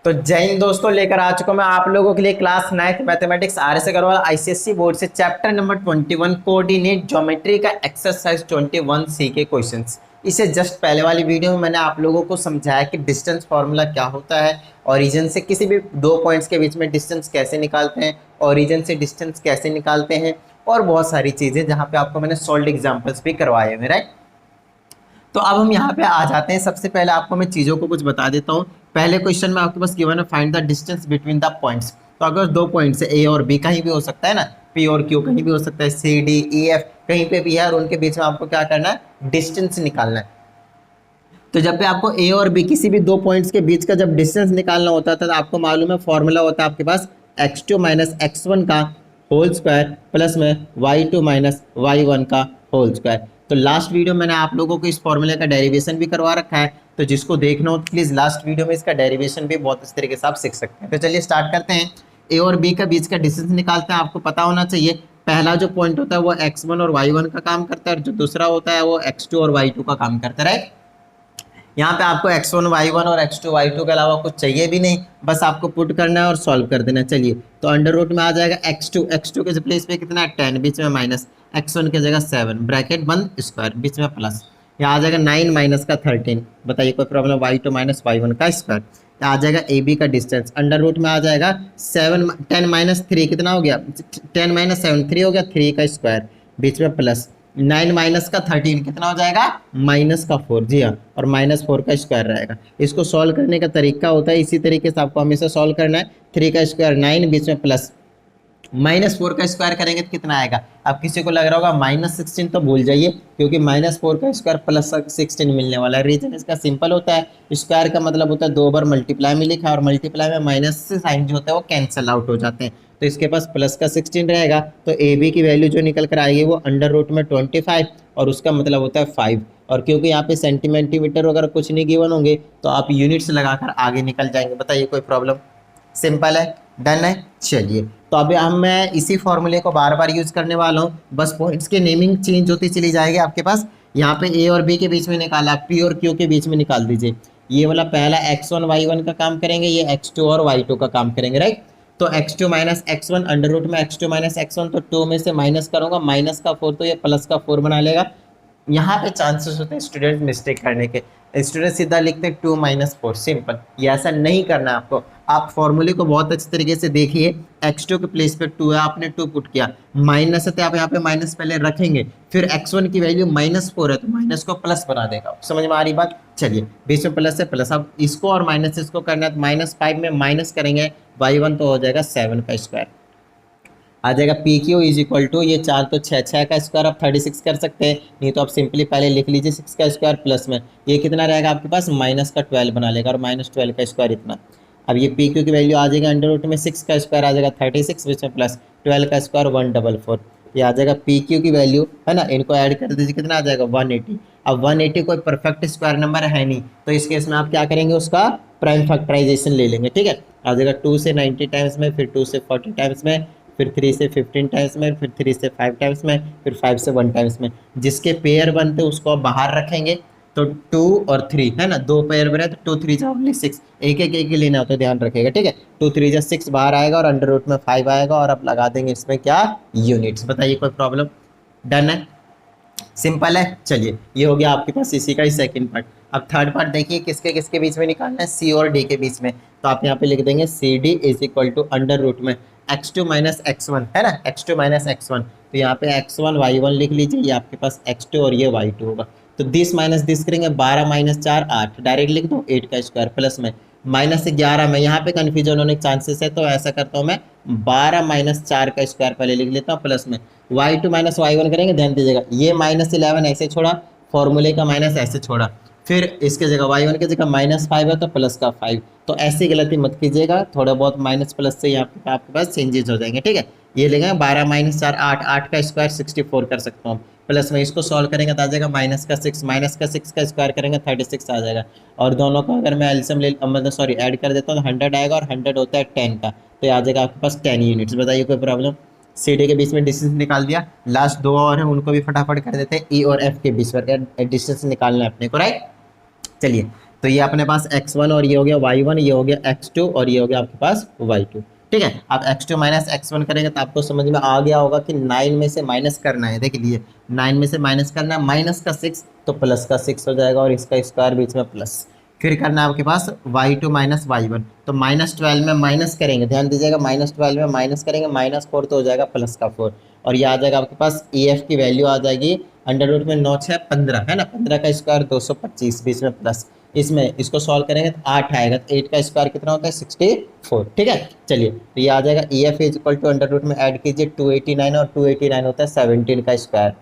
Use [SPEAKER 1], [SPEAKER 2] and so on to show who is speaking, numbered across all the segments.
[SPEAKER 1] तो जय हिंद दोस्तों, लेकर आ चुका मैं आप लोगों के लिए class 9th mathematics R S. Aggarwal ICSE board से चैप्टर नंबर 21 कोऑर्डिनेट ज्योमेट्री का एक्सरसाइज 21 सी के क्वेश्चंस। इसे जस्ट पहले वाली वीडियो में मैंने आप लोगों को समझाया कि डिस्टेंस फार्मूला क्या होता है, ओरिजिन से किसी भी दो पॉइंट्स के बीच में डिस्टेंस कैसे निकालते हैं, ओरिजिन से डिस्टेंस कैसे निकालते हैं और बहुत सारी चीज़ें जहाँ पे आपको मैंने सॉल्व एग्जाम्पल्स भी करवाए हैं, राइट। तो अब हम यहाँ पे आ जाते हैं। सबसे पहले आपको मैं चीज़ों को कुछ बता देता हूँ। पहले क्वेश्चन में आपके पास गिवन है find the distance between the points. तो अगर दो पॉइंट्स है ए और बी, कहीं भी हो सकता है ना, पी और क्यू कहीं भी हो सकता है, सी डी ई एफ कहीं पे भी है, और उनके बीच में आपको क्या करना है, डिस्टेंस निकालना है। तो जब भी आपको ए और बी किसी भी दो पॉइंट्स के बीच का जब डिस्टेंस निकालना होता है तो आपको मालूम है फॉर्मूला होता है आपके पास x2 माइनस x1 का होल स्क्वायर प्लस में y2 माइनस y1 का होल स्क्वायर। तो लास्ट वीडियो मैंने आप लोगों को इस फॉर्मूले का डेरिवेशन भी करवा रखा है, तो जिसको देखना हो प्लीज़ लास्ट वीडियो में इसका डेरिवेशन भी बहुत इस तरीके से आप सीख सकते हैं। तो चलिए स्टार्ट करते हैं। ए और बी का बीच का डिस्टेंस निकालते हैं। आपको पता होना चाहिए पहला जो पॉइंट होता है वो x1 और y1 का काम करता है, और जो दूसरा होता है वो x2 और y2 का काम करता है, राइट। यहाँ पे आपको x1 y1 और x2 y2 के अलावा कुछ चाहिए भी नहीं, बस आपको पुट करना है और सॉल्व कर देना है। चलिए, तो अंडर रूट में आ जाएगा x2 के प्लेस पे कितना है 10, बीच में माइनस, x1 की जगह 7 ब्रैकेट बंद स्क्वायर बीच में प्लस, यहाँ आ जाएगा 9 माइनस का 13। बताइए कोई प्रॉब्लम, y2 माइनस y1 का स्क्वायर। आ जाएगा ए बी का डिस्टेंस अंडर रूट में आ जाएगा 10 माइनस 3 कितना हो गया, 10 माइनस 7 3 हो गया, 3 का स्क्वायर बीच में प्लस, 9 माइनस का 13 कितना हो जाएगा माइनस का 4। जी हाँ, और माइनस 4 का स्क्वायर रहेगा। इसको सॉल्व करने का तरीका होता है इसी तरीके से आपको हमेशा सॉल्व करना है। 3 का स्क्वायर 9 बीच में प्लस, माइनस 4 का स्क्वायर करेंगे तो कितना आएगा। अब किसी को लग रहा होगा माइनस 16, तो भूल जाइए, क्योंकि माइनस 4 का स्क्वायर प्लस 16 मिलने वाला है। रीजन इसका सिंपल होता है, स्क्वायर का मतलब होता है दो बार मल्टीप्लाई में लिखा, और मल्टीप्लाई में माइनस से साइन जो होता है वो कैंसिल आउट हो जाते हैं। तो इसके पास प्लस का 16 रहेगा, तो ए बी की वैल्यू जो निकल कर आएगी वो अंडर रूट में 25, और उसका मतलब होता है 5। और क्योंकि यहाँ पे सेंटीमीटर वगैरह कुछ नहीं गिवन होंगे तो आप यूनिट्स लगाकर आगे निकल जाएंगे। बताइए कोई प्रॉब्लम, सिंपल है, डन है। चलिए, तो अभी मैं इसी फॉर्मूले को बार बार यूज करने वाला हूँ, बस पॉइंट्स की नेमिंग चेंज होती चली जाएगी आपके पास। यहाँ पे ए और बी के बीच में निकाला, पी और क्यू के बीच में निकाल दीजिए। ये वाला पहला x1 y1 का काम करेंगे, ये x2 और y2 का काम करेंगे, राइट। तो x2 minus x1 under root में x2 माइनस x1, तो 2 में से माइनस करूंगा, माइनस का 4 तो ये प्लस का 4 बना लेगा। यहाँ पे चांसेस होते हैं स्टूडेंट मिस्टेक करने के, स्टूडेंट सीधा लिखते हैं 2 माइनस 4, सिंपल। ये ऐसा नहीं करना है आपको। आप फॉर्मूले को बहुत अच्छे तरीके से देखिए, x2 के प्लेस पे 2 है, आपने 2 पुट किया, माइनस है तो आप यहाँ पे माइनस पहले रखेंगे, फिर x1 की वैल्यू माइनस 4 है तो माइनस को प्लस बना देगा। समझ में आ रही बात। चलिए, बीच में प्लस है प्लस, अब इसको और माइनस इसको करना है तो -5 में माइनस करेंगे y1 तो हो जाएगा 7 का स्क्वायर, आ जाएगा P Q is equal to, ये 4 तो 6 का स्क्वायर आप 36 कर सकते हैं, नहीं तो आप सिंपली पहले लिख लीजिए 6 का स्क्वायर प्लस में ये कितना रहेगा आपके पास माइनस का 12 बना लेगा, और -12 का स्क्वायर इतना। अब ये पी क्यू की वैल्यू आ जाएगा अंडर रूट में 6 का स्क्वायर आ जाएगा 36 बीच में प्लस 12 का स्क्वायर 144, ये आ जाएगा पी क्यू की वैल्यू, है ना। इनको ऐड कर दीजिए, कितना आ जाएगा 180। अब 180 कोई परफेक्ट स्क्वायर नंबर है नहीं, तो इस केस में आप क्या करेंगे, उसका प्राइम फैक्टराइजेशन ले लेंगे, ठीक है। आ जाएगा 2 से 90 टाइम्स में, फिर 2 से 40 टाइम्स में, फिर 3 से 15 टाइम्स में, फिर 3 से 5 टाइम्स में, फिर 5 से 1 टाइम्स में। जिसके पेयर बनते उसको आप बाहर रखेंगे, तो 2 और 3 है ना, दो पेयर बने तो 2 3 जा ओनली 6, एक एक लेना होता है, ध्यान रखिएगा, ठीक है। 2 3 जा 6 बाहर आएगा और अंडर रूट में 5 आएगा, और आप लगा देंगे इसमें क्या, यूनिट्स। बताइए कोई प्रॉब्लम, डन है, सिंपल है। चलिए, ये हो गया आपके पास इसी का ही सेकंड पार्ट। अब थर्ड पार्ट देखिए, किसके किसके बीच में निकालना है, सी और डी के बीच में। तो आप यहाँ पे लिख देंगे C D is equal to under root में x2 माइनस x1, है ना, x2 माइनस x1। तो यहाँ पे x1 y1 लिख लीजिए, ये आपके पास x2 और ये y2 होगा। तो दिस माइनस दिस करेंगे, 12 माइनस 4 8, डायरेक्ट लिख दो 8 का स्क्वायर प्लस में माइनस 11 में, यहाँ पे कन्फ्यूजन होने के चांसेस है, तो ऐसा करता हूँ मैं 12 माइनस 4 का स्क्वायर पहले लिख लेता हूँ प्लस में y2 माइनस y1 करेंगे, ध्यान दीजिएगा ये -11 ऐसे छोड़ा, फॉर्मूले का माइनस ऐसे छोड़ा, फिर इसके जगह y1 की जगह -5 है तो प्लस का 5। तो ऐसी गलती मत कीजिएगा, थोड़ा बहुत माइनस प्लस से यहाँ पे आपके पास चेंजेस हो जाएंगे, ठीक है। ये लेंगे 12 माइनस 4 8, 8 का स्क्वायर 64 कर सकता हूँ, प्लस में इसको सॉल्व करेंगे तो आ जाएगा माइनस का 6 का स्क्वायर करेंगे 36 आ जाएगा, और दोनों का अगर मैं एलसीएम ले मतलब सॉरी ऐड कर देता हूँ तो 100 आएगा, और 100 होता है 10 का, तो आ जाएगा आपके पास 10 यूनिट्स। बताइए कोई प्रॉब्लम। सी डी के बीच में डिस्टेंस निकाल दिया, लास्ट दो और हैं उनको भी फटाफट कर देते हैं, ई और एफ के बीच में डिस्टेंस निकालना है अपने को, राइट। चलिए, तो ये अपने पास x1 और ये हो गया y1, ये हो गया x2 और ये हो गया आपके पास y2। ठीक है, आप x2 माइनस x1 करेंगे तो आपको समझ में आ गया होगा कि 9 में से माइनस करना है। देख लीजिए 9 में से माइनस करना है, माइनस का 6 तो प्लस का 6 हो जाएगा और इसका स्क्वायर बीच में प्लस। फिर करना है आपके पास y2 माइनस y1, तो -12 में माइनस करेंगे, ध्यान दीजिएगा -12 में माइनस करेंगे, -4 तो हो जाएगा प्लस का 4 और ये आ जाएगा आपके पास EF की वैल्यू आ जाएगी अंडर रूट में 9 6 15 है ना, 15 का स्क्वायर 225 बीच में प्लस। इसमें इसको सॉल्व करेंगे तो 8 आएगा, तो 8 का स्क्वायर कितना होता है 64। ठीक है, चलिए तो ये आ जाएगा EF is equal to under root में ऐड कीजिए 289 और 289 होता है 17 का स्क्वायर।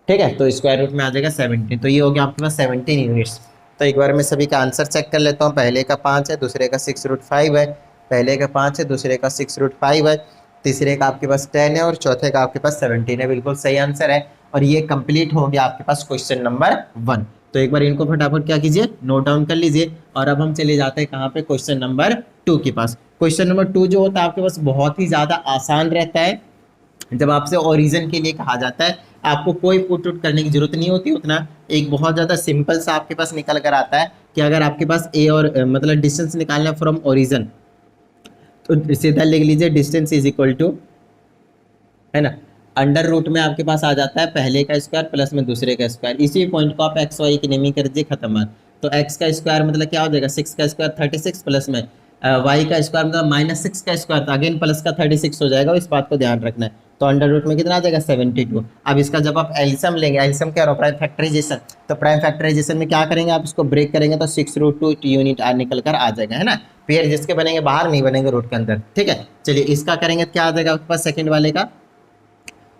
[SPEAKER 1] ठीक है, तो स्क्वायर रूट में आ जाएगा 17, तो ये हो गया आपके पास 17 यूनिट्स। तो एक बार मैं सभी का आंसर चेक कर लेता हूँ। पहले का 5 है, दूसरे का 6√5 है, पहले का 5 है, दूसरे का 6√5 है, तीसरे का आपके पास 10 है और चौथे का आपके पास 17 है। बिल्कुल सही आंसर है और ये कंप्लीट हो गया आपके पास क्वेश्चन नंबर 1। तो एक बार इनको फटाफट क्या कीजिए, नोट डाउन कर लीजिए और अब हम चले जाते हैं कहाँ पे, क्वेश्चन नंबर 2 के पास। क्वेश्चन नंबर 2 जो होता है आपके पास बहुत ही ज़्यादा आसान रहता है। जब आपसे ओरिजिन के लिए कहा जाता है आपको कोई पुट उट करने की जरूरत नहीं होती, उतना एक बहुत ज़्यादा सिंपल सा आपके पास निकल कर आता है कि अगर आपके पास ए और मतलब डिस्टेंस निकालना फ्रॉम ओरिजिन, तो सीधा लिख लीजिए डिस्टेंस इज इक्वल टू, है ना, अंडर रूट में आपके पास आ जाता है पहले का स्क्वायर प्लस में दूसरे का स्क्वायर। इसी पॉइंट को आप एक्स वाई की नेमिंग कर दीजिए, खत्म बात। तो एक्स का स्क्वायर मतलब क्या हो जाएगा 6 का स्क्वायर 36 प्लस में वाई का स्क्वायर मतलब -6 का स्क्वायर, तो अगेन प्लस का 36 हो जाएगा, इस बात को ध्यान रखना है। तो अंडर रूट में कितना आ जाएगा 72। अब इसका जब आप एल्सियम लेंगे, एल्सियम क्या हो प्राइम फैक्टराइजेशन, तो प्राइम फैक्टराइजेशन में क्या करेंगे आप इसको ब्रेक करेंगे तो 6√2 यूनिट निकल कर आ जाएगा, है ना। पेयर जिसके बनेंगे बाहर नहीं बनेंगे रूट के अंदर। ठीक है, चलिए इसका करेंगे तो क्या आ जाएगा आपके पास सेकंड वाले का,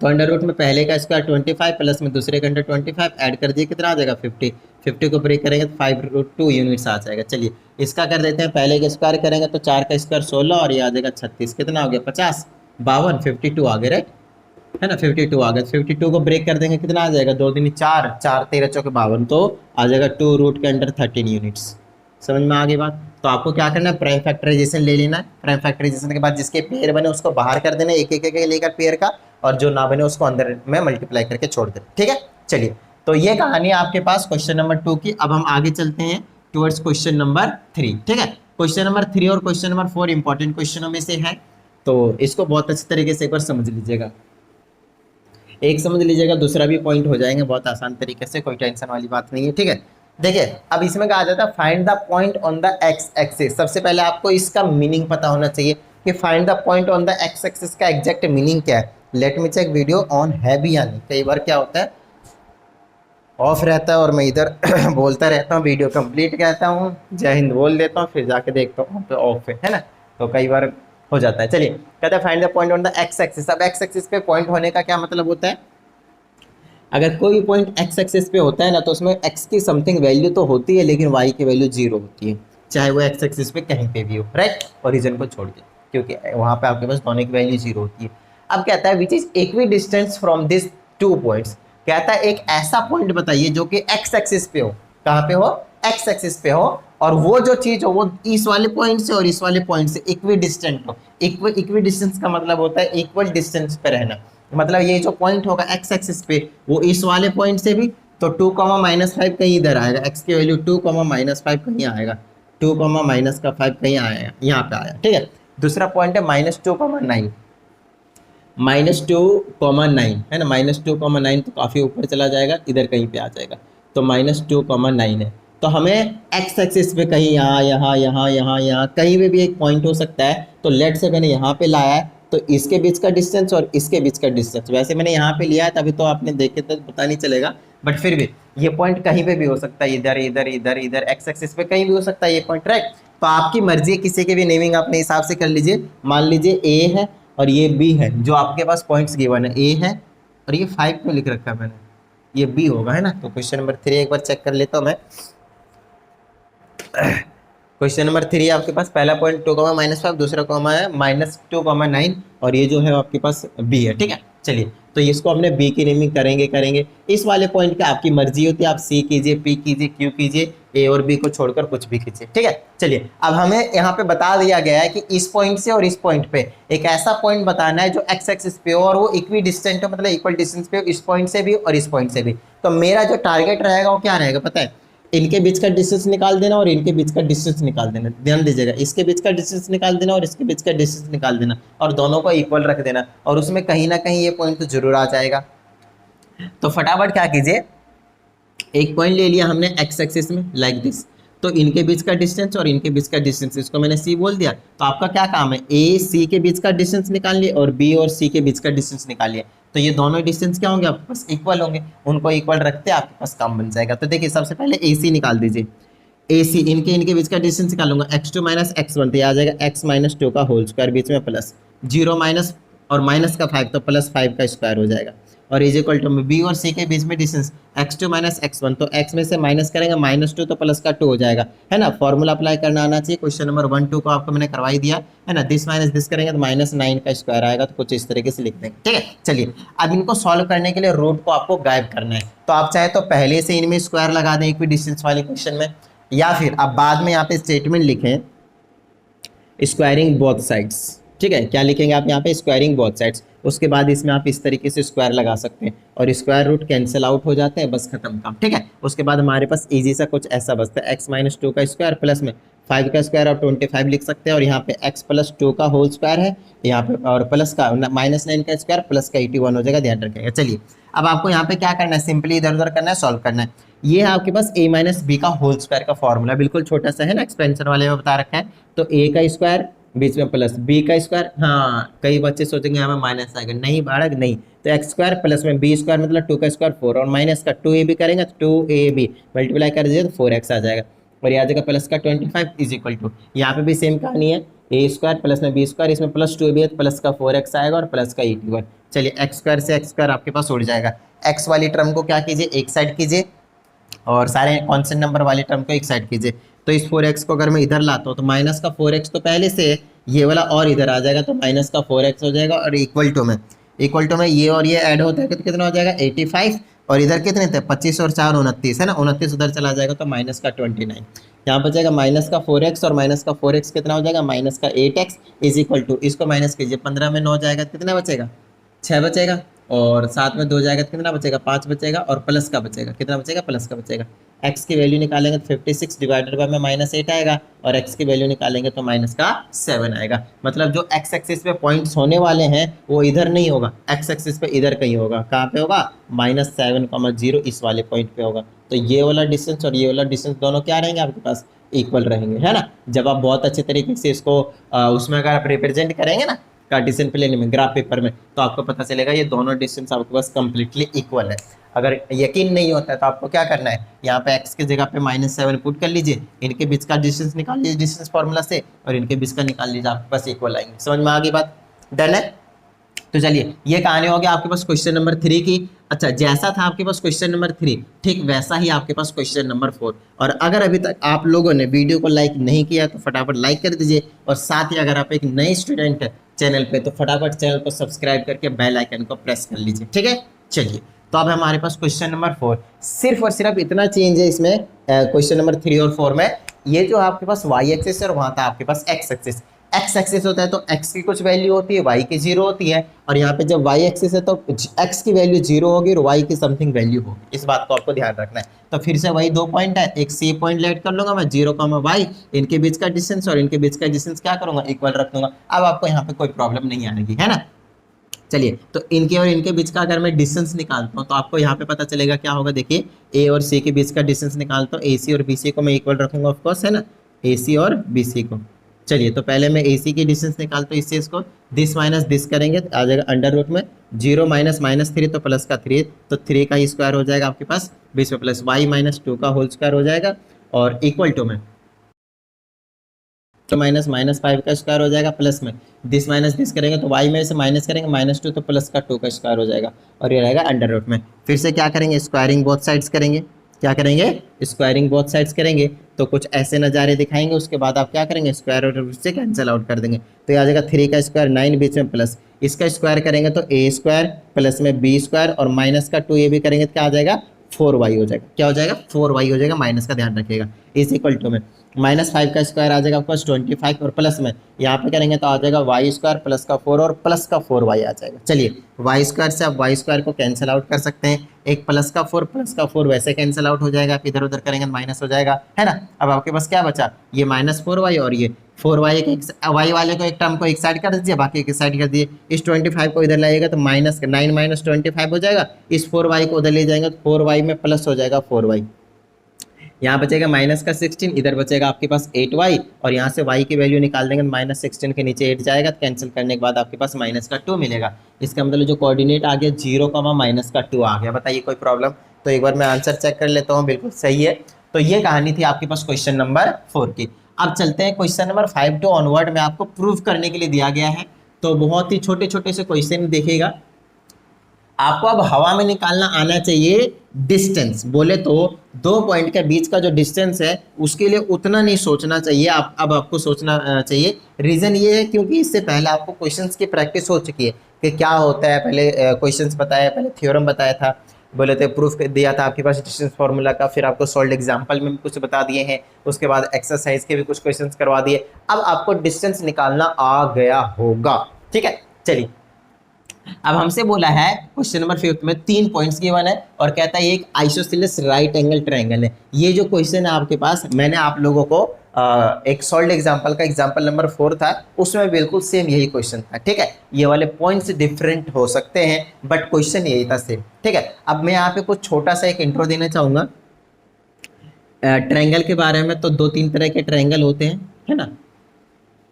[SPEAKER 1] तो अंडर रूट में पहले का स्क्वायर 25 प्लस में दूसरे का अंडर 25 ऐड कर दिए कितना आ जाएगा 50। 50 को ब्रेक करेंगे तो 5√2 यूनिट्स आ जाएगा। चलिए इसका कर देते हैं, पहले का स्क्वायर करेंगे तो 4 का स्क्वायर 16 और ये आ जाएगा 36, कितना हो गया 50, 52, 52 आ गए, राइट, है ना, 52 आ गया। 52 को ब्रेक कर देंगे कितना आ जाएगा 2 दूनी 4, 4 13 चौके 52, तो आ जाएगा 2 रूट के अंडर 13 यूनिट्स। समझ में आ गई बात। तो आपको क्या करना है, प्राइम फैक्टराइजेशन ले लेना है। प्राइम फैक्टराइजेशन के बाद जिसके पेयर बने उसको बाहर कर देना एक एक लेकर पेयर का, और जो ना बने उसको अंदर में मल्टीप्लाई करके छोड़ देना। ठीक है, चलिए तो ये कहानी है आपके पास क्वेश्चन नंबर 2 की। अब हम आगे चलते हैं टुवर्ड्स क्वेश्चन नंबर 3। ठीक है, क्वेश्चन नंबर 3 और क्वेश्चन नंबर 4 इंपॉर्टेंट क्वेश्चनों में से है, तो इसको बहुत अच्छी तरीके से एक बार समझ लीजिएगा। एक समझ लीजिएगा, दूसरा भी पॉइंट हो जाएंगे बहुत आसान तरीके से, कोई टेंशन वाली बात नहीं है। ठीक है, देखिए अब इसमें कहा जाता है find the point on the x axis. सबसे पहले आपको इसका मीनिंग पता होना चाहिए कि find the point on the x axis का एग्जैक्ट मीनिंग क्या है। Let me check video on है भी या नहीं। कई बार क्या होता है ऑफ रहता है और मैं इधर बोलता रहता हूँ, वीडियो कंप्लीट कहता हूँ, जय हिंद बोल देता हूँ, फिर जाके देखता हूँ तो ऑफ है ना, तो कई बार हो जाता है। चलिए कहते हैं find the point on the x axis. अब एक्स एक्सिस पे पॉइंट होने का क्या मतलब होता है, अगर कोई पॉइंट एक्स एक्सिस पे होता है ना तो उसमें एक्स की समथिंग वैल्यू तो होती है लेकिन वाई की वैल्यू 0 होती है, चाहे वो एक्स एक्सिस पे कहीं पे भी हो, राइट, ओरिजिन को छोड़ के, क्योंकि वहाँ पे आपके पास दोनों की वैल्यू 0 होती है। अब कहता है which is equi distance from this 2 points. कहता है एक ऐसा पॉइंट बताइए जो कि एक्स एक्सिस पे हो, कहाँ पे हो, एक्स एक्सिस पे हो, और वो जो चीज हो वो इस वाले पॉइंट से और इस वाले पॉइंट से इक्वी डिस्टेंट हो। इक्वी डिस्टेंस का मतलब होता है इक्वल डिस्टेंस पे रहना, मतलब ये जो पॉइंट होगा एक्स एक्सिस पे वो इस वाले पॉइंट से भी, तो 2,-5 कहीं इधर आएगा, एक्स की वैल्यू 2,-5 कहीं आएगा, 2,-5 कहीं आएगा, यहाँ पे आया। ठीक है, दूसरा पॉइंट है -2,9, -2,9 है ना, -2,9 तो काफ़ी ऊपर चला जाएगा, इधर कहीं पे आ जाएगा, तो -2,9 है। तो हमें एक्स एक्सिस पे कहीं यहाँ यहाँ यहाँ यहाँ यहाँ कहीं पे भी एक पॉइंट हो सकता है, तो लेट से मैंने यहाँ पे लाया है, तो इसके बीच का डिस्टेंस और इसके बीच का डिस्टेंस, वैसे मैंने यहाँ पे लिया है तभी तो आपने देखे तो पता नहीं चलेगा, बट फिर भी ये पॉइंट कहीं पे भी हो सकता है, इधर इधर इधर इधर एक्स एक्सिस पे कहीं भी हो सकता है ये पॉइंट, राइट। तो आपकी मर्जी है, किसी के भी नेमिंग अपने हिसाब से कर लीजिए। मान लीजिए ए है और ये बी है, जो आपके पास पॉइंट्स गिवन है, ए है और ये 5 क्यों लिख रखा है मैंने, ये बी होगा, है ना। तो क्वेश्चन नंबर 3 एक बार चेक कर लेता हूँ मैं। क्वेश्चन नंबर 3 आपके पास पहला पॉइंट 2,-5, दूसरा कॉमा है -2,9 और ये जो है आपके पास बी है। ठीक है, चलिए तो इसको हमने बी की नेमिंग करेंगे। इस वाले पॉइंट की आपकी मर्जी होती है, आप सी कीजिए, पी कीजिए, क्यू कीजिए, ए और बी को छोड़कर कुछ भी कीजिए। ठीक है, चलिए अब हमें यहाँ पे बता दिया गया है कि इस पॉइंट से और इस पॉइंट पे एक ऐसा पॉइंट बताना है जो एक्स एक्सिस पे हो और वो इक्वी डिस्टेंट हो, मतलब इक्वल डिस्टेंस पे हो इस पॉइंट से भी और इस पॉइंट से भी। तो मेरा जो टारगेट रहेगा वो क्या रहेगा पता है, इनके बीच का डिस्टेंस निकाल देना और इनके बीच का डिस्टेंस निकाल देना। ध्यान दीजिएगा, इसके बीच का डिस्टेंस निकाल देना और इसके बीच का डिस्टेंस निकाल देना और दोनों को इक्वल रख देना, और उसमें कहीं ना कहीं ये पॉइंट तो जरूर आ जाएगा। तो फटाफट क्या कीजिए, एक पॉइंट ले लिया हमने एक्स एक्सिस में लाइक दिस, तो इनके बीच का डिस्टेंस और इनके बीच का डिस्टेंस, इसको मैंने सी बोल दिया। तो आपका क्या काम है, ए सी के बीच का डिस्टेंस निकालिए और बी और सी के बीच का डिस्टेंस निकालिए। तो ये दोनों डिस्टेंस क्या होंगे, आपके पास इक्वल होंगे, उनको इक्वल रखते आपके पास काम बन जाएगा। तो देखिए सबसे पहले ए सी निकाल दीजिए, ए सी इनके बीच का डिस्टेंस निकालूंगा, x2 माइनस x1, तो आ जाएगा x माइनस 2 का होल स्क्वायर, बीच में प्लस 0 माइनस और माइनस का 5, तो प्लस 5 का स्क्वायर हो जाएगा, और इज इक्वल टू बी और सी के बीच में डिस्टेंस x2 माइनस x1, तो x में से माइनस करेंगे -2 तो प्लस का 2 हो जाएगा, है ना। फॉर्मूला अप्लाई करना आना चाहिए। क्वेश्चन नंबर 1 2 को आपको मैंने करवाई दिया है ना। दिस माइनस दिस करेंगे तो -9 का स्क्वायर आएगा, तो कुछ इस तरीके से लिख देंगे, ठीक है। चलिए अब इनको सॉल्व करने के लिए रूट को आपको गायब करना है, तो आप चाहे तो पहले से इनमें स्क्वायर लगा दें इक्वी डिस्टेंस वाले क्वेश्चन में, या फिर अब बाद में यहाँ पे स्टेटमेंट लिखें स्क्वायरिंग बोथ साइड्स, ठीक है। क्या लिखेंगे आप यहाँ पे, स्क्वायरिंग बोथ साइड्स, उसके बाद इसमें आप इस तरीके से स्क्वायर लगा सकते हैं और स्क्वायर रूट कैंसिल आउट हो जाते हैं, बस खत्म काम, ठीक है। उसके बाद हमारे पास इजी सा कुछ ऐसा बचता है, x माइनस 2 का स्क्वायर प्लस में 5 का स्क्वायर और 25 लिख सकते हैं, और यहाँ पे x प्लस 2 का होल स्क्वायर है यहाँ पे, और प्लस का -9 का स्क्वायर प्लस का 81 हो जाएगा, ध्यान रखिएगा। चलिए अब आपको यहाँ पे क्या करना है, सिंपली इधर उधर करना है, सॉल्व करना है। ये है आपके पास a माइनस बी का होल स्क्वायर का फॉर्मूला, बिल्कुल छोटा सा है ना, एक्सपेंशन वाले में बता रखा है। तो a का स्क्वायर बीच में प्लस b का स्क्वायर, हाँ कई बच्चे सोचेंगे यहाँ में माइनस आएगा, नहीं बालक नहीं, तो एक्स स्क्वायर प्लस में बी स्क्वायर मतलब 2 का स्क्वायर 4, और माइनस का 2ab करेंगे तो 2ab मल्टीप्लाई कर दीजिए तो 4x आ जाएगा, और यहाँ जगह प्लस का 25 इज इक्वल टू, यहाँ पे भी सेम कहानी है, a स्क्वायर प्लस में बी स्क्वायर, इसमें प्लस 2ab है प्लस का 4x आएगा और प्लस का 81। चलिए एक्स स्क्वायर से एक्स स्क्वायर आपके पास उड़ जाएगा, एक्स वाली टर्म को क्या कीजिए एक साइड कीजिए और सारे कॉन्स्टेंट नंबर वाली टर्म को एक साइड कीजिए। तो इस 4x को अगर मैं इधर लाता हूँ तो माइनस का 4x तो पहले से है, ये वाला और इधर आ जाएगा तो माइनस का 4x हो जाएगा, और इक्वल टू में ये और ये ऐड होता है तो कितना हो जाएगा 85, और इधर कितने थे 25 और 4 29 है ना, 29 उधर चला जाएगा तो माइनस का 29, यहाँ बचेगा माइनस का 4x, और माइनस का 4x कितना हो जाएगा माइनस का 8x इज इक्वल टू, इसको माइनस कीजिए 15 में 9 जाएगा, कितना बचेगा 6 बचेगा, और 7 में 2 जाएगा तो कितना बचेगा 5 बचेगा, और प्लस का बचेगा कितना बचेगा प्लस का बचेगा। x की वैल्यू निकालेंगे तो 56 डिवाइडेड बाय में -8 आएगा, और x की वैल्यू निकालेंगे तो माइनस का 7 आएगा। मतलब जो x एक्सिस पे पॉइंट्स होने वाले हैं वो इधर नहीं होगा, x एक्सिस पे इधर कहीं होगा, कहाँ पे होगा -7,0 इस वाले पॉइंट पे होगा। तो ये वाला डिस्टेंस और ये वाला डिस्टेंस दोनों क्या रहेंगे आपके पास इक्वल रहेंगे, है ना। जब आप बहुत अच्छे तरीके से इसको उसमें अगर आप रिप्रेजेंट करेंगे ना कार्टेशियन प्लेन में ग्राफ पेपर में, तो आपको पता चलेगा ये दोनों डिस्टेंस आपके पास कंप्लीटली इक्वल है। अगर यकीन नहीं होता है तो आपको क्या करना है, यहाँ पे x की जगह पे -7 पुट कर लीजिए, इनके बीच का डिस्टेंस निकाल लीजिए डिस्टेंस फार्मूला से, और इनके बीच का निकाल लीजिए, आपके पास इक्वल आएंगे। समझ में आ गई बात, डन है। तो चलिए ये कहानी हो गया आपके पास क्वेश्चन नंबर 3 की। अच्छा जैसा था आपके पास क्वेश्चन नंबर 3 ठीक वैसा ही आपके पास क्वेश्चन नंबर 4। और अगर अभी तक आप लोगों ने वीडियो को लाइक नहीं किया तो फटाफट लाइक कर दीजिए, और साथ ही अगर आप एक नए स्टूडेंट है चैनल पे तो फटाफट चैनल को सब्सक्राइब करके बेल आइकन को प्रेस कर लीजिए, ठीक है। चलिए तो अब हमारे पास क्वेश्चन नंबर 4, सिर्फ और सिर्फ इतना चेंज है इसमें क्वेश्चन नंबर 3 और 4 में, ये जो आपके पास वाई एक्सिस है और वहाँ था आपके पास एक्स एक्सिस। एक्स एक्सिस होता है तो एक्स की कुछ वैल्यू होती है, वाई की 0 होती है, और यहाँ पे जब वाई एक्सिस है तो एक्स की वैल्यू 0 होगी और वाई की समथिंग वैल्यू होगी, इस बात को आपको ध्यान रखना है। तो फिर से वही 2 पॉइंट है, एक सी पॉइंट लेट कर लूंगा मैं 0, वाई, इनके बीच का डिस्टेंस और इनके बीच का डिस्टेंस क्या करूंगा इक्वल रख दूंगा। अब आपको यहाँ पे कोई प्रॉब्लम नहीं आएगी, है ना। चलिए तो इनके और इनके बीच का अगर मैं डिस्टेंस निकालता हूँ तो आपको यहाँ पे पता चलेगा क्या होगा। देखिए ए और सी के बीच का डिस्टेंस निकालता हूँ, ए सी और बी सी को मैं इक्वल रखूंगा ऑफकोर्स, है ना, ए सी और बी सी को। चलिए तो पहले मैं ए सी की डिस्टेंस निकालता हूँ, इससे इसको दिस माइनस दिस करेंगे तो आ जाएगा अंडर रूट में 0 माइनस -3 तो प्लस का 3, तो 3 का ही स्क्वायर हो जाएगा आपके पास, बीच में प्लस y -2 का होल स्क्वायर हो जाएगा, और इक्वल टू में तो -5 का स्क्वायर हो जाएगा, प्लस में दिस माइनस दिस करेंगे तो y में से माइनस करेंगे -2 तो प्लस का 2 का स्क्वायर हो जाएगा, और ये रहेगा अंडर रूट में। फिर से क्या करेंगे स्क्वायरिंग बोथ साइड्स करेंगे, क्या करेंगे स्क्वायरिंग बोथ साइड्स करेंगे तो कुछ ऐसे नज़ारे दिखाएंगे। उसके बाद आप क्या करेंगे स्क्वायर और से कैंसिल आउट कर देंगे, तो ये आ जाएगा 3 का स्क्वायर 9 बीच में प्लस, इसका स्क्वायर करेंगे तो a स्क्वायर प्लस में b स्क्वायर और माइनस का 2 ये भी करेंगे तो क्या आ जाएगा 4y हो जाएगा, क्या हो जाएगा 4y हो जाएगा, माइनस का ध्यान रखिएगा, इस इक्वल टू में -5 का स्क्वायर आ जाएगा आपके पास 25 और प्लस में यहाँ पे करेंगे तो आ जाएगा वाई स्क्वायर प्लस का 4 और प्लस का 4y आ जाएगा। चलिए वाई स्क्वायर से आप वाई स्क्वायर को कैंसिल आउट कर सकते हैं, एक प्लस का 4 वैसे कैंसिल आउट हो जाएगा, आप इधर उधर करेंगे माइनस हो जाएगा, है ना। अब आपके पास क्या बचा, ये -4y और ये 4y वाई वाले को एक टर्म को एक साइड कर दीजिए, बाकी एक साइड कर दिए। इस 25 को इधर लाइएगा तो -9 - 25 हो जाएगा, इस 4y को उधर ले जाएंगे तो 4y में प्लस हो जाएगा 4y, यहाँ बचेगा माइनस का 16, इधर बचेगा आपके पास 8y और यहाँ से y की वैल्यू निकाल देंगे, -16 के नीचे 8 जाएगा, तो कैंसिल करने के बाद आपके पास -2 मिलेगा। इसका मतलब जो कोऑर्डिनेट आ गया 0, -2 आ गया। बताइए कोई प्रॉब्लम? तो एक बार मैं आंसर चेक कर लेता हूँ, बिल्कुल सही है। तो ये कहानी थी आपके पास क्वेश्चन नंबर 4 की। अब चलते हैं क्वेश्चन नंबर 5 टू ऑनवर्ड में, आपको प्रूव करने के लिए दिया गया है। तो बहुत ही छोटे छोटे से क्वेश्चन देखिएगा, आपको अब हवा में निकालना आना चाहिए डिस्टेंस। बोले तो 2 पॉइंट के बीच का जो डिस्टेंस है उसके लिए उतना नहीं सोचना चाहिए, अब आपको सोचना चाहिए। रीजन ये है क्योंकि इससे पहले आपको क्वेश्चंस की प्रैक्टिस हो चुकी है कि क्या होता है, पहले क्वेश्चंस बताया, पहले थ्योरम बताया था, बोले थे प्रूफ दिया था आपके पास डिस्टेंस फार्मूला का, फिर आपको सॉल्व एग्जाम्पल में भी कुछ बता दिए हैं, उसके बाद एक्सरसाइज के भी कुछ क्वेश्चंस करवा दिए। अब आपको डिस्टेंस निकालना आ गया होगा, ठीक है। चलिए अब हमसे बोला है क्वेश्चन नंबर 5 में 3 पॉइंट्स गिवन है और कहता है एक आइसोसेलेस राइट एंगल ट्रायंगल है। ये जो क्वेश्चन है आपके पास, मैंने आप लोगों को एक सॉल्व एग्जांपल का एग्जांपल नंबर 4 था, उसमें बिल्कुल सेम यही क्वेश्चन था, ठीक है। ये वाले पॉइंट्स डिफरेंट हो सकते हैं बट क्वेश्चन यही था सेम, ठीक है। अब मैं यहाँ पे कुछ छोटा सा एक इंट्रो देना चाहूंगा ट्रायंगल के बारे में। तो 2-3 तरह के ट्रायंगल होते हैं, है ना,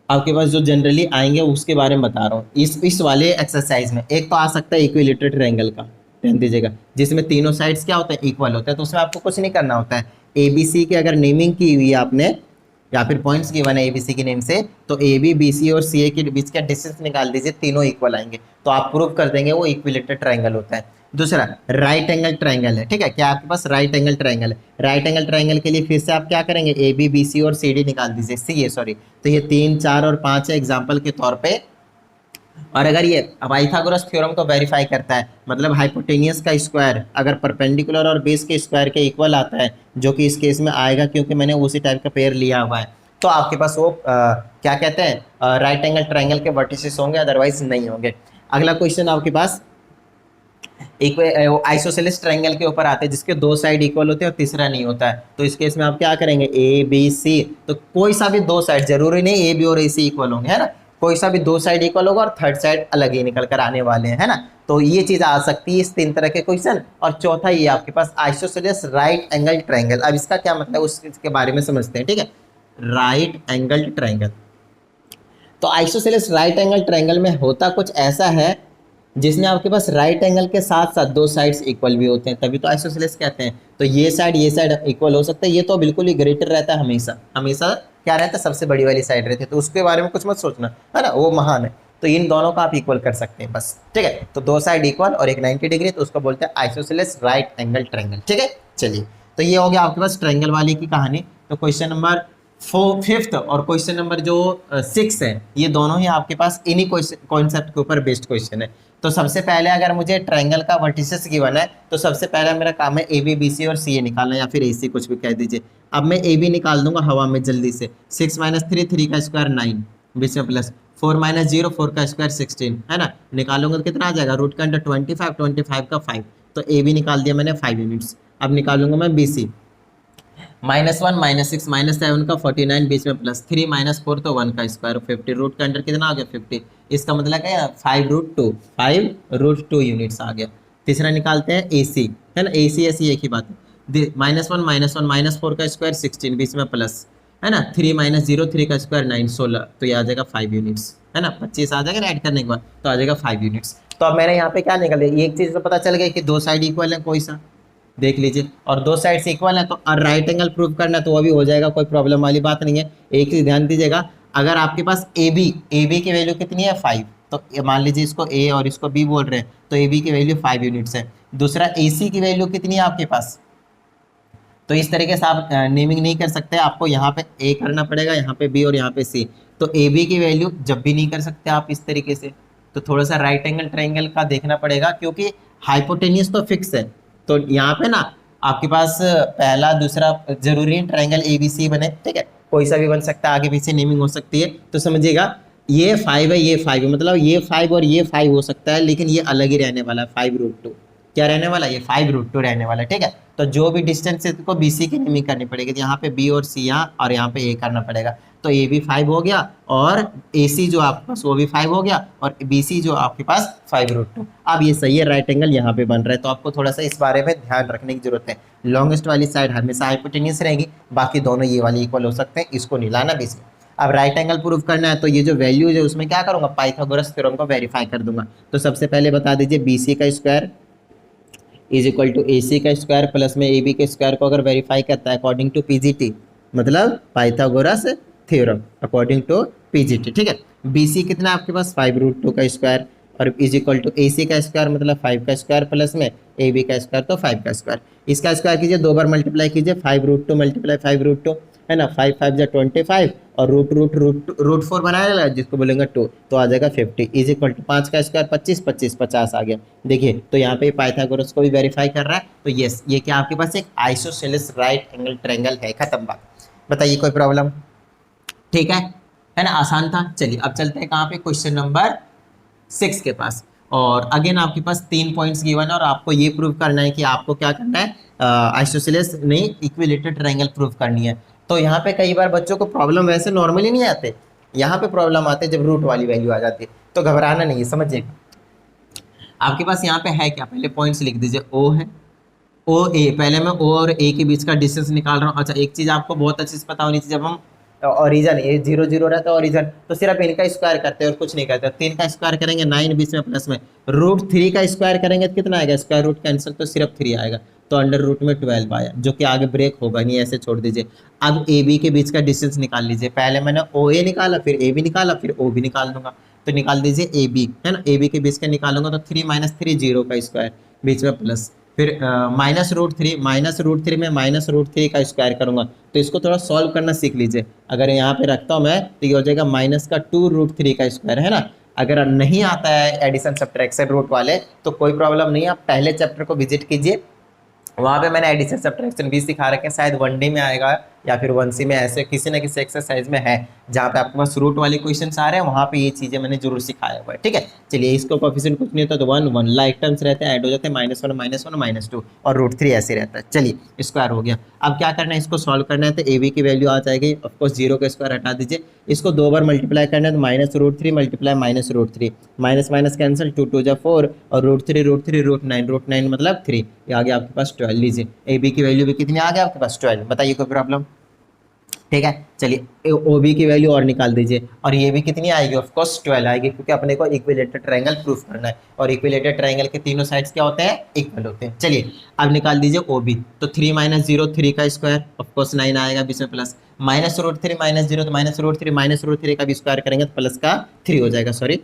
[SPEAKER 1] आपके पास जो जनरली आएंगे उसके बारे में बता रहा हूँ। इस वाले एक्सरसाइज में एक तो आ सकता है इक्विलेटरल ट्रायंगल का, ध्यान दीजिएगा, जिसमें तीनों साइड्स क्या होता है, इक्वल होता है। तो उसमें आपको कुछ नहीं करना होता है, ABC की अगर नेमिंग की हुई है आपने या फिर पॉइंट्स गिवन है ABC की नेम से, तो AB BC और CA के बीच का डिस्टेंस निकाल दीजिए, तीनों इक्वल आएंगे तो आप प्रूव कर देंगे वो इक्विलेटरल ट्रायंगल होता है। दूसरा राइट एंगल ट्रायंगल है, ठीक है, क्या आपके पास राइट एंगल ट्रायंगल है। राइट एंगल ट्रायंगल के लिए फिर से आप क्या करेंगे, AB BC और CD निकाल दीजिए, CA सॉरी, तो ये 3 4 और 5 है एग्जाम्पल के तौर पे। और अगर ये पाइथागोरस थ्योरम को वेरीफाई करता है, मतलब हाइपोटेनियस का स्क्वायर अगर परपेंडिकुलर और बेस के स्क्वायर के इक्वल आता है, जो कि इस केस में आएगा क्योंकि मैंने उसी टाइप का पेयर लिया हुआ है, तो आपके पास वो क्या कहते हैं राइट एंगल ट्रायंगल के वर्टिसेस होंगे, अदरवाइज नहीं होंगे। अगला क्वेश्चन आपके पास आइसोसेलेस ट्रायंगल के ऊपर आते हैं जिसके 2 साइड इक्वल होते हैं और तीसरा नहीं होता है। तो इस केस में आप क्या करेंगे, ABC, तो कोई सा भी 2 साइड, जरूरी नहीं AB और AC इक्वल होंगे, है ना, कोई सा भी 2 साइड इक्वल होगा और थर्ड साइड अलग ही निकल कर आने वाले हैं, है ना। तो ये चीज आ सकती है इस 3 तरह के क्वेश्चन। और चौथा ये आपके पास आइसोसेलेस राइट एंगल ट्रायंगल। अब इसका क्या मतलब उसके बारे में समझते हैं, ठीक है। राइट एंगल ट्रायंगल, तो आइसोसेलेस राइट एंगल ट्रायंगल में होता कुछ ऐसा है जिसमें आपके पास राइट एंगल के साथ साथ 2 साइड्स इक्वल भी होते हैं, तभी तो आइसोसेलेस कहते हैं। तो ये साइड इक्वल हो सकता है, ये तो बिल्कुल ही ग्रेटर रहता है, हमेशा हमेशा क्या रहता है, सबसे बड़ी वाली साइड रहती है, तो उसके बारे में कुछ मत सोचना, है ना, वो महान है। तो इन दोनों का आप इक्वल कर सकते हैं बस, ठीक है। तो 2 साइड इक्वल और एक 90 डिग्री, तो उसको बोलते हैं आइसोसेलेस राइट एंगल ट्रायंगल, ठीक है। चलिए तो ये हो गया आपके पास ट्रायंगल वाली की कहानी। तो क्वेश्चन नंबर 5th और क्वेश्चन नंबर जो 6 है, ये दोनों ही आपके पास इन्हीं कॉन्सेप्ट के ऊपर बेस्ड क्वेश्चन है। तो सबसे पहले अगर मुझे ट्रायंगल का वर्टिसेस गिवन है, तो सबसे पहला मेरा काम है AB BC और CA निकालना, या फिर AC कुछ भी कह दीजिए। अब मैं AB निकाल दूंगा हवा में जल्दी से, 6 - 3 3 का स्क्वायर 9, बीच में प्लस 4 - 0 4 का स्क्वायर 16, है ना, निकालूंगा तो कितना आ जाएगा, रूट के अंदर 25 25 का 5, तो AB निकाल दिया मैंने 5 यूनिट्स। अब निकालूंगा मैं BC, -1 -6 -7 का 49, बीच में प्लस 3 -4 तो 1 का स्क्वायर 50, रूट के अंडर कितना आ गया 50, इसका मतलब क्या है 5√2 यूनिट्स आ गया। तीसरा निकालते हैं AC, है ना, AC ऐसी एक ही बात है, -1 -4 का स्क्वायर 16, बीच में प्लस, है ना, 3 - 0 3 का स्क्वायर 9 16, तो ये आ जाएगा 5 यूनिट्स, है ना, 25 आ जाएगा ऐड करने के बाद, तो आ जाएगा 5 यूनिट्स। तो अब मैंने यहाँ पे क्या निकाल दिया, एक चीज़ तो पता चल गया कि 2 साइड इक्वल है, कोई सा देख लीजिए, और 2 साइड इक्वल है, तो राइट एंगल प्रूव करना तो वो भी हो जाएगा, कोई प्रॉब्लम वाली बात नहीं है। एक चीज ध्यान दीजिएगा, अगर आपके पास AB की वैल्यू कितनी है 5, तो मान लीजिए इसको A और इसको B बोल रहे हैं, तो AB की वैल्यू 5 यूनिट्स है। दूसरा AC की वैल्यू कितनी है आपके पास, तो इस तरीके से आप नेमिंग नहीं कर सकते, आपको यहाँ पे A करना पड़ेगा, यहाँ पे B और यहाँ पे C। तो AB की वैल्यू जब भी नहीं कर सकते आप इस तरीके से, तो थोड़ा सा राइट एंगल ट्रायंगल का देखना पड़ेगा, क्योंकि हाइपोटेनियस तो फिक्स है। तो यहाँ पे ना आपके पास पहला दूसरा जरूरी है ट्रायंगल ABC बने, ठीक है, कोई सा भी बन सकता है, आगे पीछे नेमिंग हो सकती है। तो समझिएगा ये 5 है, ये 5 है, मतलब ये 5 और ये 5 हो सकता है, लेकिन ये अलग ही रहने वाला है 5√2। क्या रहने वाला है? ये 5√2 रहने वाला है, ठीक है। तो जो भी डिस्टेंस है को BC की नेमिंग करनी पड़ेगी, तो यहाँ पे B और C यहाँ और यहाँ पे A करना पड़ेगा। तो A भी 5 हो गया और AC जो आपके पास वो भी 5 हो गया और BC जो आपके पास 5√2। अब ये सही है, राइट एंगल यहाँ पे बन रहा है। तो आपको थोड़ा सा इस बारे में ध्यान रखने की जरूरत है। लॉन्गेस्ट वाली साइड हमेशा हाइपोटेन्यूस रहेगी, बाकी दोनों ये वाली इक्वल हो सकते हैं, इसको नहीं लाना BC। अब राइट एंगल प्रूव करना है, तो ये जो वैल्यूज है उसमें क्या करूंगा, पाइथागोरस थ्योरम को वेरीफाई कर दूंगा। तो सबसे पहले बता दीजिए BC का square is equal to AC का स्क्वायर प्लस में AB के स्क्वायर को अगर वेरीफाई करता है अकॉर्डिंग टू PGT, मतलब Pythagoras theorem according to PGT, ठीक है। BC कितना आपके पास 5√2 का स्क्वायर और इज इक्वल टू AC का स्क्वायर मतलब 5 का स्क्वायर प्लस में AB का स्क्वायर तो 5 का स्क्वायर। इसका स्क्वायर कीजिए, 2 बार मल्टीप्लाई कीजिए, 5√2 मल्टीप्लाई 5√2 है ना, 5 5 जा 25 और रूट 4 बनाया ना जिसको बोलेंगे 2, तो आ जाएगा 50 इज इक्वल टू 5 का स्क्वायर 25 25 50 आ गया। देखिए तो यहाँ पे पाइथागोरस को भी वेरीफाई कर रहा है। तो यस, ये क्या आपके पास एक आइसोसेलेस राइट एंगल ट्रायंगल है। खत्म बात। बताइए कोई प्रॉब्लम? ठीक है ना, आसान था। चलिए अब चलते हैं कहाँ पे, क्वेश्चन नंबर 6 के पास। और अगेन आपके पास 3 पॉइंट्स गिवन है और आपको ये प्रूव करना है कि आपको क्या करना है, आइसोसेलेस नहीं इक्विलेटरल ट्रायंगल प्रूव करनी है। तो यहाँ पे कई बार बच्चों को प्रॉब्लम वैसे नॉर्मली नहीं आते, यहाँ पे प्रॉब्लम आते जब रूट वाली वैल्यू आ जाती है। तो घबराना नहीं है, समझिए। आपके पास यहाँ पे है क्या, पहले पॉइंट्स लिख दीजिए। O है, OA, पहले मैं O और A के बीच का डिस्टेंस निकाल रहा हूँ। अच्छा एक चीज़ आपको बहुत अच्छे से पता होनी चाहिए, जब हम ओरिजन ये 0 0 रहता है ओरिजन, तो सिर्फ इनका स्क्वायर करते हैं और कुछ नहीं करते। 3 का स्क्वायर करेंगे 9 बीच में प्लस में √3 का स्क्वायर करेंगे तो कितना आएगा, स्क्वायर रूट कैंसिल तो सिर्फ 3 आएगा, तो अंडर रूट में 12 आया, जो कि आगे ब्रेक होगा नहीं, ऐसे छोड़ दीजिए। अब AB के बीच का डिस्टेंस निकाल लीजिए। पहले मैंने OA निकाला, फिर AB निकाला, फिर O भी निकाल दूंगा। तो निकाल दीजिए AB, है ना, AB के बीच का निकालूंगा तो 3 - 3 0 का स्क्वायर बीच में प्लस, फिर -√3 में -√3 का स्क्वायर करूंगा। तो इसको थोड़ा सॉल्व करना सीख लीजिए। अगर यहाँ पे रखता हूँ मैं तो ये हो जाएगा -2√3 का स्क्वायर, है ना। अगर नहीं आता है एडिशन सब्ट्रैक्शन रूट वाले तो कोई प्रॉब्लम नहीं है, आप पहले चैप्टर को विजिट कीजिए, वहाँ पे मैंने एडिशन सब्ट्रैक्शन भी सिखा रखे हैं। शायद 1D में आएगा या फिर 1C में, ऐसे किसी ना किसी एक्सरसाइज में है जहाँ पे आपके पास रूट वाले क्वेश्चंस आ रहे हैं, वहाँ पे ये चीज़ें मैंने जरूर सिखाया हुआ है, ठीक है। चलिए इसको कोएफिशिएंट कुछ नहीं होता तो 1 1 लाइक टर्म्स रहते हैं, ऐड हो जाते हैं, -1 -1 -2 और √3 ऐसे रहता है। चलिए स्क्वायर हो गया। अब क्या करना है, इसको सॉल्व करना है। तो AB की वैल्यू आ जाएगी, ऑफकोर्स 0 का स्क्वायर हटा दीजिए, इसको 2 बार मल्टीप्लाई करना है तो -√3 मल्टीप्लाई -√3 माइनस माइनस कैंसिल, 2 2 जा 4 और √3 √3 √9 मतलब 3, ये आ गया आपके पास 12। लीजिए AB की वैल्यू भी कितनी आ गया आपके पास 12। बताइए कोई प्रॉब्लम? ठीक है। चलिए OB की वैल्यू और निकाल दीजिए और ये भी कितनी आएगी, ऑफ कोर्स 12 आएगी, क्योंकि अपने को इक्विलेटरल ट्रायंगल प्रूफ करना है और इक्विलेटरल ट्रायंगल के तीनों साइड्स क्या होते हैं, इक्वल होते हैं। चलिए अब निकाल दीजिए OB, तो 3 - 0 3 का स्क्वायर, ऑफ कोर्स 9 आएगा बीच में प्लस, -√3 -0 तो -√3 का भी स्क्वायर करेंगे तो प्लस का 3 हो जाएगा, सॉरी,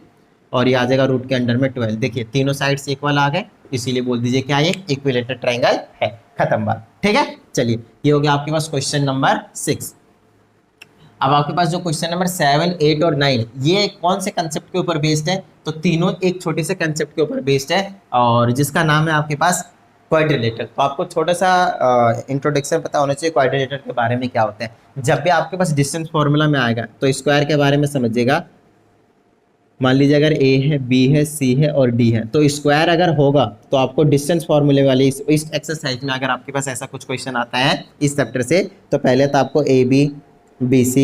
[SPEAKER 1] और ये आ जाएगा रूट के अंडर में 12। देखिए तीनों साइड्स इक्वल आ गए, इसीलिए बोल दीजिए क्या ये इक्विलेटरल ट्रायंगल है। खत्म बात, ठीक है। चलिए ये हो गया आपके पास क्वेश्चन नंबर 6। अब आपके पास जो क्वेश्चन नंबर 7 8 और 9 ये कौन से कंसेप्ट के ऊपर बेस्ड है, तो तीनों एक छोटे से कंसेप्ट के ऊपर बेस्ड है और जिसका नाम है आपके पास क्वाड्रिलेटर। तो आपको छोटा सा इंट्रोडक्शन पता होना चाहिए क्वाड्रिलेटर के बारे में क्या होते हैं। जब भी आपके पास डिस्टेंस फॉर्मूला में आएगा तो स्क्वायर के बारे में समझिएगा। मान लीजिए अगर A है, B है, C है और D है, तो स्क्वायर अगर होगा तो आपको डिस्टेंस फॉर्मूले वाले इस एक्सरसाइज में अगर आपके पास ऐसा कुछ क्वेश्चन आता है इस चैप्टर से, तो पहले तो आपको AB BC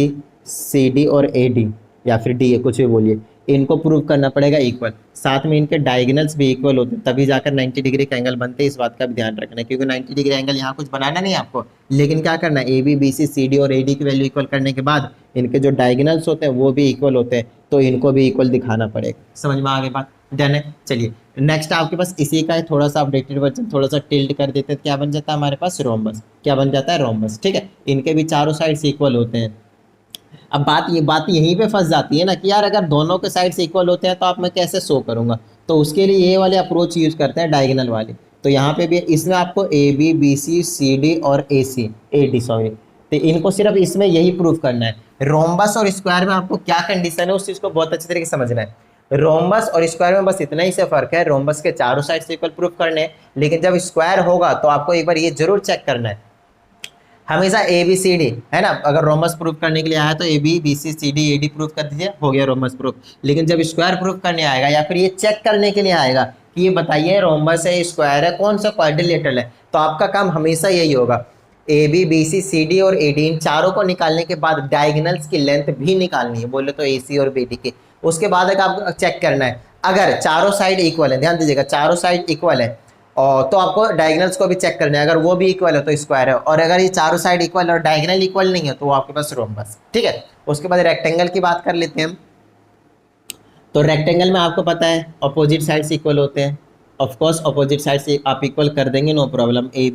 [SPEAKER 1] CD और AD या फिर DA कुछ भी बोलिए, इनको प्रूव करना पड़ेगा इक्वल, साथ में इनके डायगोनल्स भी इक्वल होते हैं, तभी जाकर 90 डिग्री का एंगल बनते हैं। इस बात का भी ध्यान रखना है, क्योंकि 90 डिग्री एंगल यहाँ कुछ बनाना नहीं है आपको, लेकिन क्या करना है AB BC CD और AD की वैल्यू इक्वल करने के बाद इनके जो डायगोनल्स होते हैं वो भी इक्वल होते हैं, तो इनको भी इक्वल दिखाना पड़ेगा। समझ में आ गई बात? डन है। चलिए नेक्स्ट आपके पास इसी का है थोड़ा सा अपडेटेड वर्जन, थोड़ा सा टिल्ट कर देते हैं, क्या बन जाता है हमारे पास रोम्बस। क्या बन जाता है? रोम्बस, ठीक है। इनके भी चारों साइड्स इक्वल होते हैं। अब बात यहीं पे फंस जाती है ना कि यार अगर दोनों के साइड्स इक्वल होते हैं तो आप मैं कैसे शो करूंगा, तो उसके लिए ये वाले अप्रोच यूज करते हैं डायगोनल वाले। तो यहाँ पे भी इसमें आपको AB BC CD और AD सॉरी, तो इनको सिर्फ इसमें यही प्रूफ करना है। रोम्बस और स्क्वायर में आपको क्या कंडीशन है उस चीज को बहुत अच्छी तरीके से समझना है। रोम्बस और स्क्वायर में बस इतना ही से फर्क है, रोम्बस के चारों साइड से इक्वल प्रूफ करने हैं, लेकिन जब स्क्वायर होगा तो आपको एक बार ये जरूर चेक करना है हमेशा ए बी सी डी है ना, अगर रोमस प्रूफ करने के लिए आया तो A B B C C D A D proof कर दीजिए, हो गया रोमस प्रूफ। लेकिन जब स्क्वायर प्रूफ करने आएगा या फिर ये चेक करने के लिए आएगा कि ये बताइए रोमस है स्क्वायर है कौन सा क्वाड्रिलेटरल है, तो आपका काम हमेशा यही होगा, A B B C C D और ए डी इन चारों को निकालने के बाद डायगोनल्स की लेंथ भी निकालनी है, बोले तो ए सी और बी डी की। उसके बाद एक आपको चेक करना है, अगर चारों साइड इक्वल है, ध्यान दीजिएगा चारों साइड इक्वल है और तो आपको डायगोनल्स को भी चेक करना है, अगर वो भी इक्वल है तो स्क्वायर है, और अगर ये चारों साइड इक्वल है और डायगोनल इक्वल नहीं है तो वो आपके पास रोम्बस। ठीक है, उसके बाद रेक्टेंगल की बात कर लेते हैं हम। तो रेक्टेंगल में आपको पता है अपोजिट साइड्स इक्वल होते हैं, ऑफ कोर्स अपोजिट साइड्स आप इक्वल कर देंगे, नो प्रॉब्लम। ए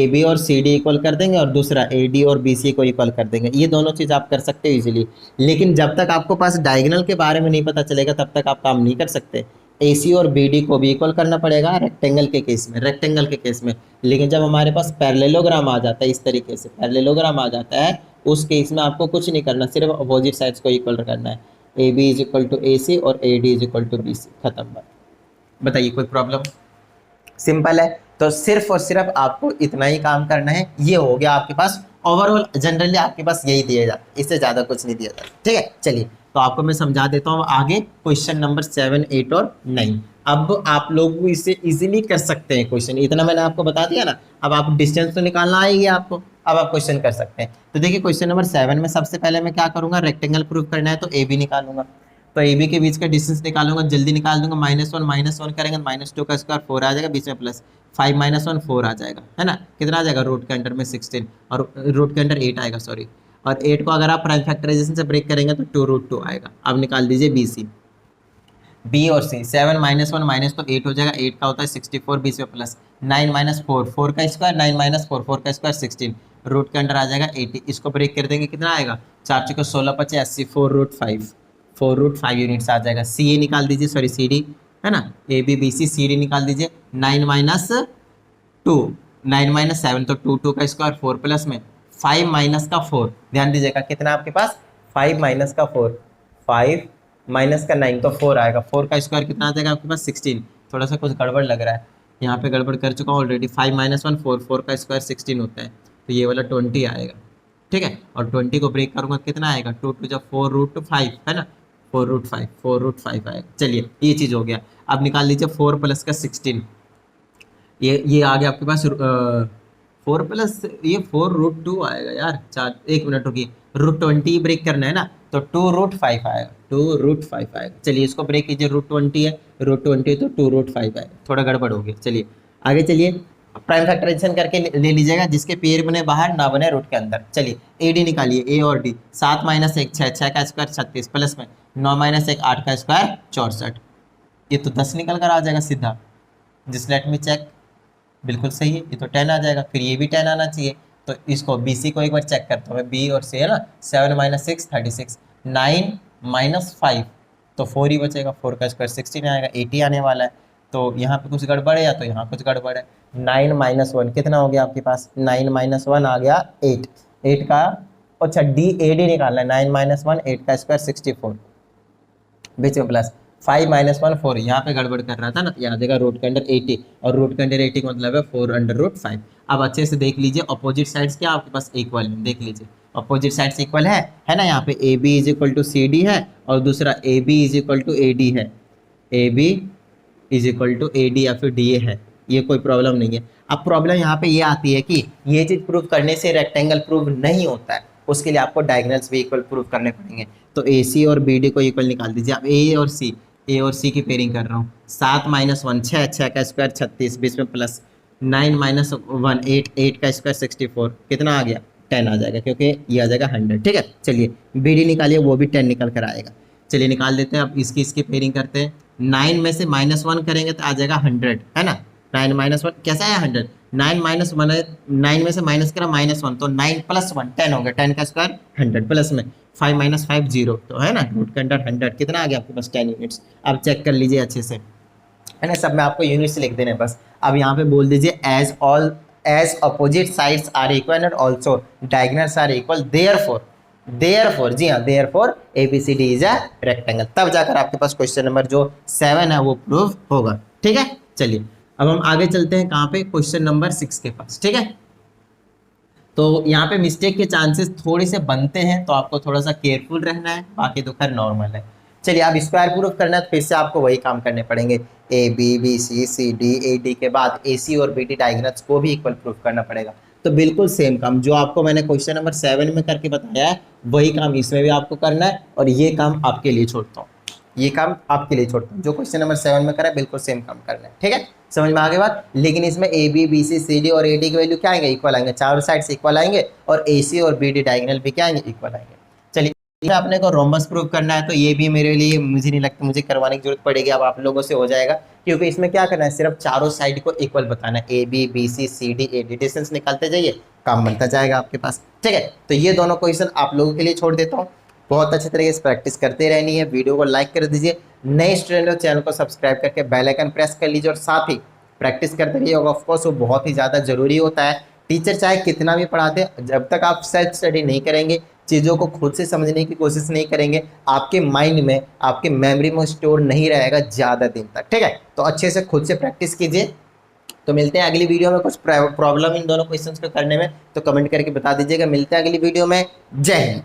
[SPEAKER 1] बी और सी डी इक्वल कर देंगे और दूसरा ए डी और बी सी को इक्वल कर देंगे, ये दोनों चीज़ आप कर सकते हो इजीली। लेकिन जब तक आपको पास डायगोनल के बारे में नहीं पता चलेगा तब तक आप काम नहीं कर सकते। ए सी और बी डी को भी इक्वल करना पड़ेगा रेक्टेंगल के केस में, लेकिन जब हमारे पास पैरेललोग्राम आ जाता है, इस तरीके से पैरेललोग्राम आ जाता है, उस केस में आपको कुछ नहीं करना, सिर्फ अपोजिट साइड्स को इक्वल करना है। A B is equal to A C और A D is equal to B C, खत्म बात। बताइए कोई प्रॉब्लम? सिंपल है। तो सिर्फ और सिर्फ आपको इतना ही काम करना है, ये हो गया आपके पास ओवरऑल। जनरली आपके पास यही दिया जाता है, इससे ज़्यादा कुछ नहीं दिया जाता। ठीक है, चलिए तो आपको मैं समझा देता हूँ आगे क्वेश्चन नंबर 7, 8 और 9। अब आप लोग इसे इजीली कर सकते हैं क्वेश्चन, इतना मैंने आपको बता दिया ना। अब आप डिस्टेंस तो निकालना आएगी आपको, अब आप क्वेश्चन कर सकते हैं। तो देखिए क्वेश्चन नंबर 7 में सबसे पहले मैं क्या करूँगा, रेक्टेंगल प्रूफ करना है तो ए बी निकालूंगा। तो ए बी के बीच का डिस्टेंस निकालूंगा, जल्दी निकाल दूंगा। -1 करेंगे, -2 का स्क्वायर 4 आ जाएगा, बीच में प्लस 5 - 1 4 आ जाएगा, है ना। कितना आ जाएगा, रूट के अंडर में 16 और रूट के अंडर 8 आएगा, सॉरी। और 8 को अगर आप प्राइम फैक्टराइजेशन से ब्रेक करेंगे तो 2√2 आएगा। अब निकाल दीजिए बी सी, बी और सी। 7 - 1 माइनस तो 8 हो जाएगा, 8 का होता है 64, बीच में प्लस 9 - 4 4 का स्क्वायर, 9 - 4 4 का स्क्वायर 16, रूट के अंडर आ जाएगा 80। इसको ब्रेक कर देंगे, कितना आएगा, 4 × 16 = 85, 4√5 यूनिट्स आ जाएगा। सी ए निकाल दीजिए, सॉरी सी डी, है ना, A B B C, C D निकाल दीजिए। 9 - 2 9 - 7 तो 2 2 का स्क्वायर 4 प्लस में 5 - 4, ध्यान दीजिएगा कितना आपके पास 5 - 4, 5 - 9 तो 4 आएगा। 4 का स्क्वायर कितना आ जाएगा आपके पास 16। थोड़ा सा कुछ गड़बड़ लग रहा है, यहाँ पे गड़बड़ कर चुका हूँ ऑलरेडी। 5 - 1 4, 4 का स्क्वायर 16 होता है, तो ये वाला 20 आएगा। ठीक है, और 20 को ब्रेक करूँगा कितना आएगा, 2 2 जब 4√5 है ना, 4√5 आएगा। चलिए ये चीज़ हो गया। अब निकाल लीजिए 4 प्लस का 16, ये आ गया आपके पास 4 प्लस ये 4√2 आएगा यार। 4 1 मिनट रुकिए, √20 ब्रेक करना है ना, तो 2√5 आएगा, 2√5 आएगा। चलिए इसको ब्रेक कीजिए, √20 है, √20 तो 2√5 आएगा। थोड़ा गड़बड़ हो गया, चलिए आगे चलिए। प्राइम फैक्टराइजेशन करके ले लीजिएगा, जिसके पेयर बने बाहर ना बने रूट के अंदर। चलिए ए डी निकालिए, ए और डी। 7 - 1 6, 6 का स्क्वायर 36 प्लस में 9 - 1 8 का स्क्वायर 64, ये तो 10 निकल कर आ जाएगा सीधा। जिस लेट में चेक, बिल्कुल सही है, ये तो 10 आ जाएगा, फिर ये भी 10 आना चाहिए। तो इसको बी सी को एक बार चेक करता हूँ मैं, बी और सी है ना। 7 - 6 36, 9 - 5 तो 4 ही बचेगा, 4 का स्क्वायर 16 आएगा, 80 आने वाला है। तो यहाँ पे कुछ गड़बड़ है या तो यहाँ कुछ गड़बड़ है। 9 - 1 कितना हो गया आपके पास, 9 - 1 आ गया 8, 8 का, अच्छा डी ए डी निकालना है। 9 - 1 8 का स्क्वायर 64, बीच में प्लस 5 - 1 4, यहाँ पे गड़बड़ कर रहा था ना, यहाँ जगह रूट के अंडर 80, और रूट के अंडर 80 का मतलब है 4√5। अब अच्छे से देख लीजिए अपोजिट साइड्स क्या आपके पास इक्वल है, देख लीजिए अपोजिट साइड्स इक्वल है ना। यहाँ पे A B is equal to C D है और दूसरा A B is equal to A D है, A B is equal to A D या फिर डी ए है, ये कोई प्रॉब्लम नहीं है। अब प्रॉब्लम यहाँ पे ये आती है कि ये चीज़ प्रूव करने से रेक्टेंगल प्रूव नहीं होता है, उसके लिए आपको डायगोनल्स भी इक्वल प्रूव करने पड़ेंगे। तो ए सी और बी डी को इक्वल निकाल दीजिए। अब ए और सी की पेयरिंग कर रहा हूँ। 7 - 1 6, 6 का स्क्वायर 36, बीच में प्लस 9 - 1 8, 8 का स्क्वायर 64, कितना आ गया 10 आ जाएगा, क्योंकि ये आ जाएगा 100। ठीक है, चलिए बी डी निकालिए, वो भी 10 निकल कर आएगा। चलिए निकाल देते हैं। अब इसकी पेयरिंग करते हैं। 9 में से -1 करेंगे तो आ जाएगा 100, है ना। 9 - 1 कैसा है 100, 9 - 1 9 में से माइनस करा -1 तो 9 + 1 10 हो गया, 10 का स्क्वायर 100 प्लस में 5 - 5 0, तो है ना रूट के अंडर 100, कितना आ गया आपके पास 10 यूनिट्स। अब चेक कर लीजिए अच्छे से, है ना, सब में आपको यूनिट्स लिख देने बस। अब यहाँ पे बोल दीजिए as opposite sides are equal and also diagonals are equal, therefore जी हाँ, therefore ABCD is a rectangle. तब जाकर आपके पास क्वेश्चन नंबर जो 7 है वो प्रूव होगा। ठीक है, चलिए अब हम आगे चलते हैं कहाँ पे, क्वेश्चन नंबर 6 के पास। ठीक है, तो यहाँ पे मिस्टेक के चांसेस थोड़े से बनते हैं, तो आपको थोड़ा सा केयरफुल रहना है, बाकी तो खैर नॉर्मल है। चलिए, आप स्क्वायर प्रूफ करना है तो फिर से आपको वही काम करने पड़ेंगे, A B B C C D A D के बाद ए सी और बी डी डायगोनल्स को भी इक्वल प्रूफ करना पड़ेगा। तो बिल्कुल सेम काम जो आपको मैंने क्वेश्चन नंबर 7 में करके बताया है, वही काम इसमें भी आपको करना है, और ये काम आपके लिए छोड़ता हूँ, ये काम आपके लिए छोड़ता हूँ। जो क्वेश्चन नंबर 7 में करा है बिल्कुल सेम काम करना है, ठीक है, समझ में आ गई बात। लेकिन इसमें A B B C C D और ए डी की वैल्यू क्या आएंगे, इक्वल आएंगे, चारों साइड से इक्वल आएंगे, और ए सी और बी डी डायगोनल भी क्या आएंगे, इक्वल आएंगे। चलिए, इसमें अपने को रोम्बस प्रूव करना है, तो ये भी मेरे लिए मुझे नहीं लगता मुझे करवाने की जरूरत पड़ेगी, अब आप लोगों से हो जाएगा, क्योंकि इसमें क्या करना है, सिर्फ चारों साइड को इक्वल बताना है, A B B C C D A D, distance निकालते जाइए, काम बनता जाएगा आपके पास, ठीक है। तो ये दोनों क्वेश्चन आप लोगों के लिए छोड़ देता हूँ, बहुत अच्छे तरीके से प्रैक्टिस करते रहनी है। वीडियो को लाइक कर दीजिए, नए स्टूडेंट हो चैनल को सब्सक्राइब करके बेल आइकन प्रेस कर लीजिए, और साथ ही प्रैक्टिस करते रहिए, ऑफ कोर्स वो बहुत ही ज़्यादा जरूरी होता है। टीचर चाहे कितना भी पढ़ा दे, जब तक आप सेल्फ स्टडी नहीं करेंगे, चीज़ों को खुद से समझने की कोशिश नहीं करेंगे, आपके माइंड में, आपके मेमोरी में स्टोर नहीं रहेगा ज़्यादा दिन तक, ठीक है। तो अच्छे से खुद से प्रैक्टिस कीजिए। तो मिलते हैं अगली वीडियो में, कुछ प्रॉब्लम इन दोनों क्वेश्चंस को करने में तो कमेंट करके बता दीजिएगा। मिलते हैं अगली वीडियो में, जय हिंद।